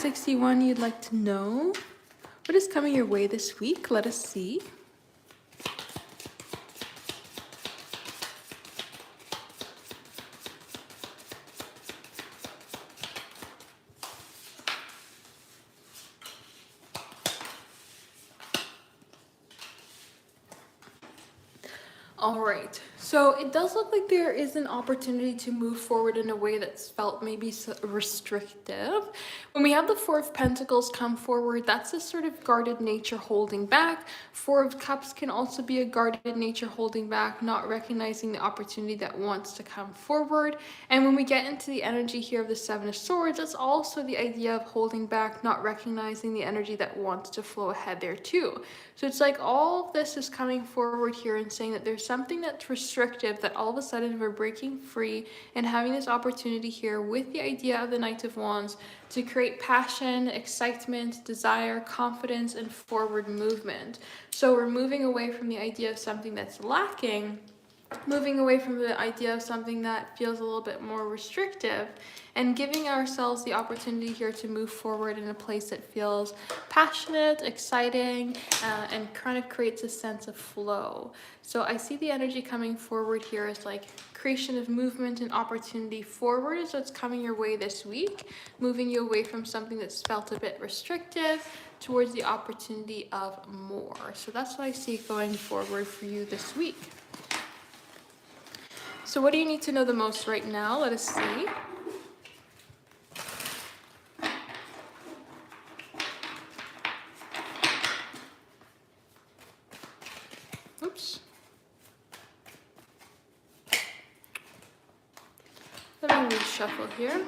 561, you'd like to know what is coming your way this week? Let us see. All right, so it does look like there is an opportunity to move forward in a way that's felt maybe restrictive. When we have the Four of Pentacles come forward, that's this sort of guarded nature holding back. Four of Cups can also be a guarded nature holding back, not recognizing the opportunity that wants to come forward. And when we get into the energy here of the Seven of Swords, that's also the idea of holding back, not recognizing the energy that wants to flow ahead there too. So it's like all of this is coming forward here and saying that there's something that's restrictive that all of a sudden we're breaking free and having this opportunity here with the idea of the Knight of Wands to create passion, excitement, desire, confidence, and forward movement. So we're moving away from the idea of something that's lacking, moving away from the idea of something that feels a little bit more restrictive, and giving ourselves the opportunity here to move forward in a place that feels passionate, exciting, and kind of creates a sense of flow. So I see the energy coming forward here as like creation of movement and opportunity forward. So it's coming your way this week, moving you away from something that's felt a bit restrictive towards the opportunity of more. So that's what I see going forward for you this week. So what do you need to know the most right now? Let us see. Oops. Let me reshuffle here.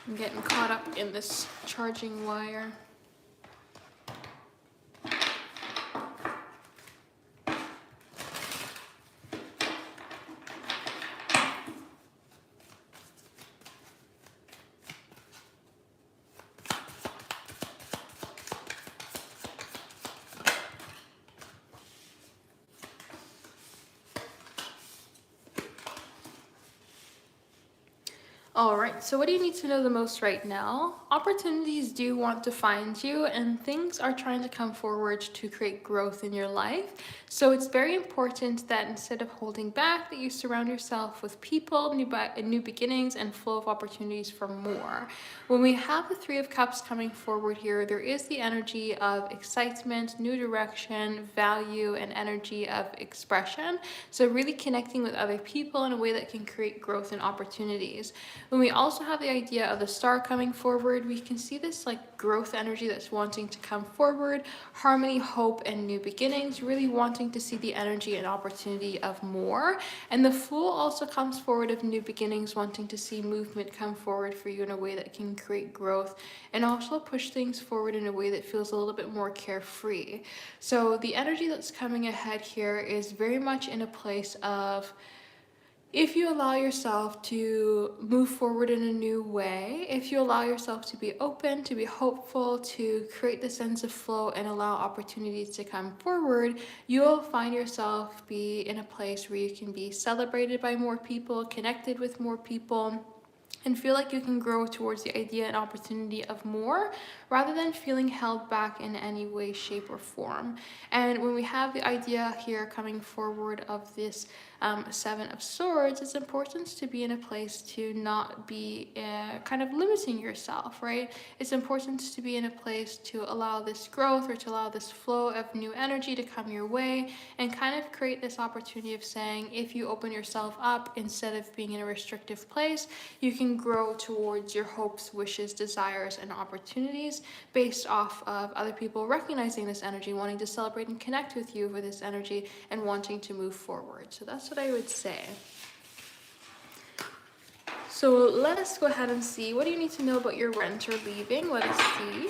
I'm getting caught up in this charging wire. All right, so what do you need to know the most right now? Opportunities do want to find you, and things are trying to come forward to create growth in your life. So it's very important that instead of holding back, that you surround yourself with people, new beginnings, and flow of opportunities for more. When we have the Three of Cups coming forward here, there is the energy of excitement, new direction, value, and energy of expression. So really connecting with other people in a way that can create growth and opportunities. When we also have the idea of the Star coming forward, we can see this like growth energy that's wanting to come forward, harmony, hope, and new beginnings, really wanting to see the energy and opportunity of more. And the Fool also comes forward of new beginnings, wanting to see movement come forward for you in a way that can create growth and also push things forward in a way that feels a little bit more carefree. So the energy that's coming ahead here is very much in a place of, if you allow yourself to move forward in a new way, if you allow yourself to be open, to be hopeful, to create the sense of flow and allow opportunities to come forward, you will find yourself be in a place where you can be celebrated by more people, connected with more people, and feel like you can grow towards the idea and opportunity of more rather than feeling held back in any way, shape, or form. And when we have the idea here coming forward of this Seven of Swords, it's important to be in a place to not be kind of limiting yourself, right? It's important to be in a place to allow this growth or to allow this flow of new energy to come your way and kind of create this opportunity of saying, if you open yourself up instead of being in a restrictive place, you can grow towards your hopes, wishes, desires, and opportunities based off of other people recognizing this energy, wanting to celebrate and connect with you for this energy, and wanting to move forward. So that's what I would say. So let us go ahead and see. What do you need to know about your rent or leaving? Let us see.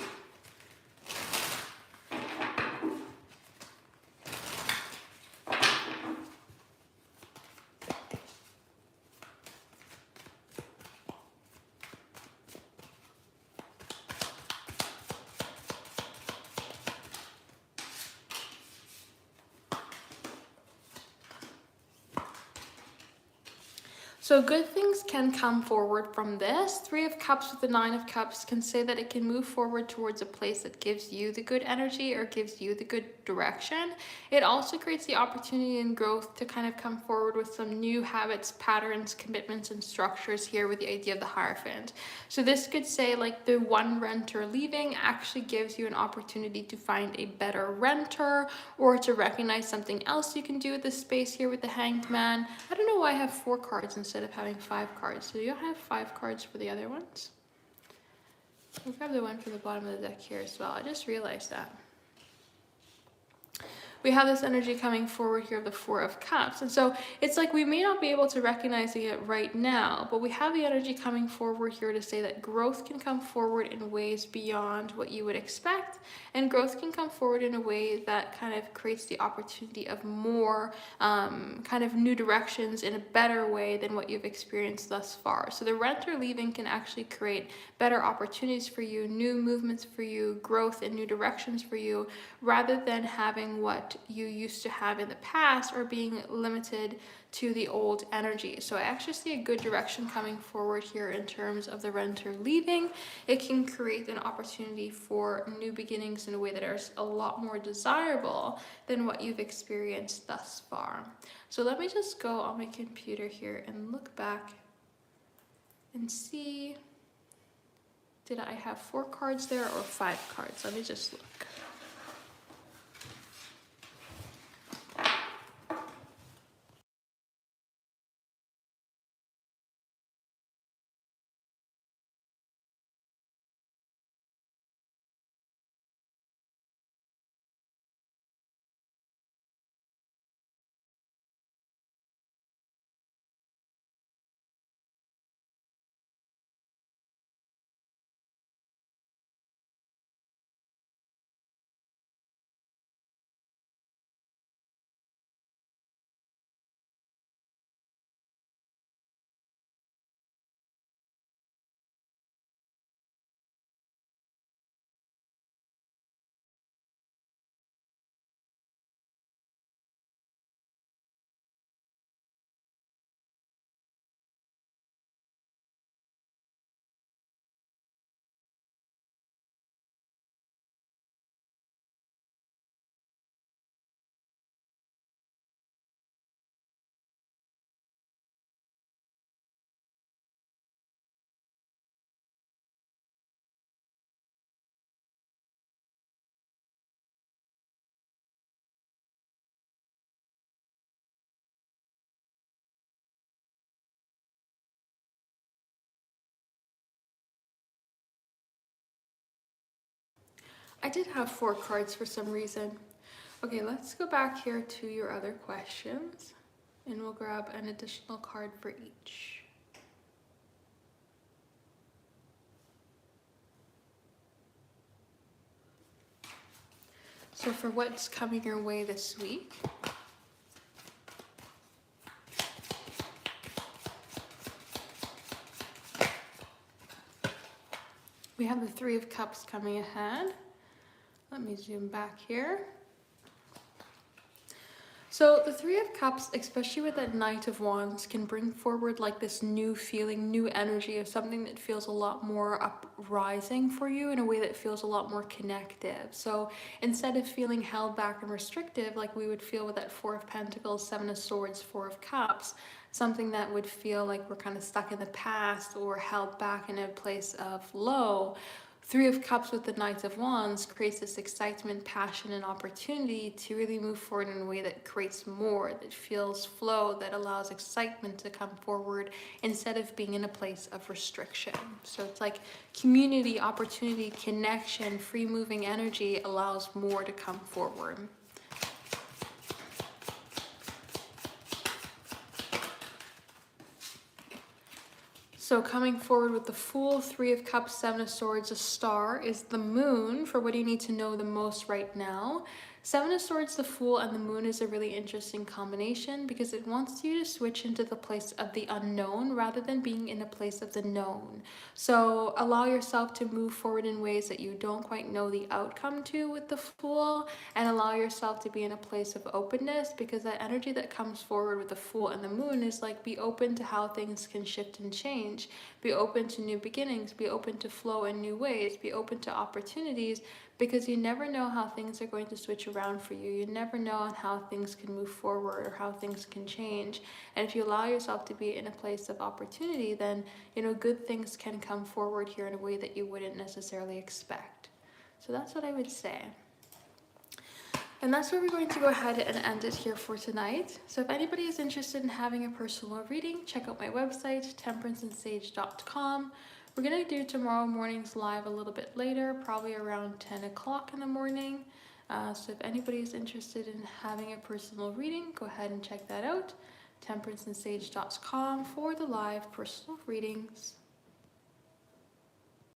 So good things can come forward from this. Three of Cups with the Nine of Cups can say that it can move forward towards a place that gives you the good energy or gives you the good direction. It also creates the opportunity and growth to kind of come forward with some new habits, patterns, commitments, and structures here with the idea of the Hierophant. So this could say like the one renter leaving actually gives you an opportunity to find a better renter or to recognize something else you can do with this space here with the Hanged Man. I don't know why I have 4 cards instead of having 5 cards. Do you have 5 cards for the other ones? We'll grab the one for the bottom of the deck here as well. I just realized that. We have this energy coming forward here of the Four of Cups. And so it's like we may not be able to recognize it right now, but we have the energy coming forward here to say that growth can come forward in ways beyond what you would expect. And growth can come forward in a way that kind of creates the opportunity of more kind of new directions in a better way than what you've experienced thus far. So the renter leaving can actually create better opportunities for you, new movements for you, growth in new directions for you, rather than having what you used to have in the past or being limited to the old energy. So I actually see a good direction coming forward here in terms of the renter leaving. It can create an opportunity for new beginnings in a way that is a lot more desirable than what you've experienced thus far. So let me just go on my computer here and look back and see, did I have 4 cards there or 5 cards? Let me just look. I did have 4 cards for some reason. Okay, let's go back here to your other questions and we'll grab an additional card for each. So for what's coming your way this week, we have the Three of Cups coming ahead. Let me zoom back here. So the Three of Cups, especially with that Knight of Wands, can bring forward like this new feeling, new energy of something that feels a lot more uprising for you in a way that feels a lot more connective. So instead of feeling held back and restrictive like we would feel with that Four of Pentacles, Seven of Swords, Four of Cups, something that would feel like we're kind of stuck in the past or held back in a place of low, Three of Cups with the Knight of Wands creates this excitement, passion, and opportunity to really move forward in a way that creates more, that feels flow, that allows excitement to come forward instead of being in a place of restriction. So it's like community, opportunity, connection, free moving energy allows more to come forward. So coming forward with the Fool, Three of Cups, Seven of Swords, a Star is the Moon for what you need to know the most right now. Seven of Swords, the Fool, and the Moon is a really interesting combination because it wants you to switch into the place of the unknown rather than being in a place of the known. So allow yourself to move forward in ways that you don't quite know the outcome to with the Fool, and allow yourself to be in a place of openness, because that energy that comes forward with the Fool and the Moon is like, be open to how things can shift and change. Be open to new beginnings. Be open to flow in new ways. Be open to opportunities, because you never know how things are going to switch around for you. You never know on how things can move forward or how things can change. And if you allow yourself to be in a place of opportunity, then, good things can come forward here in a way that you wouldn't necessarily expect. So that's what I would say. And that's where we're going to go ahead and end it here for tonight. So if anybody is interested in having a personal reading, check out my website, temperanceandsage.com. We're going to do tomorrow morning's live a little bit later, probably around 10 o'clock in the morning. So if anybody is interested in having a personal reading, go ahead and check that out, temperanceandsage.com, for the live personal readings.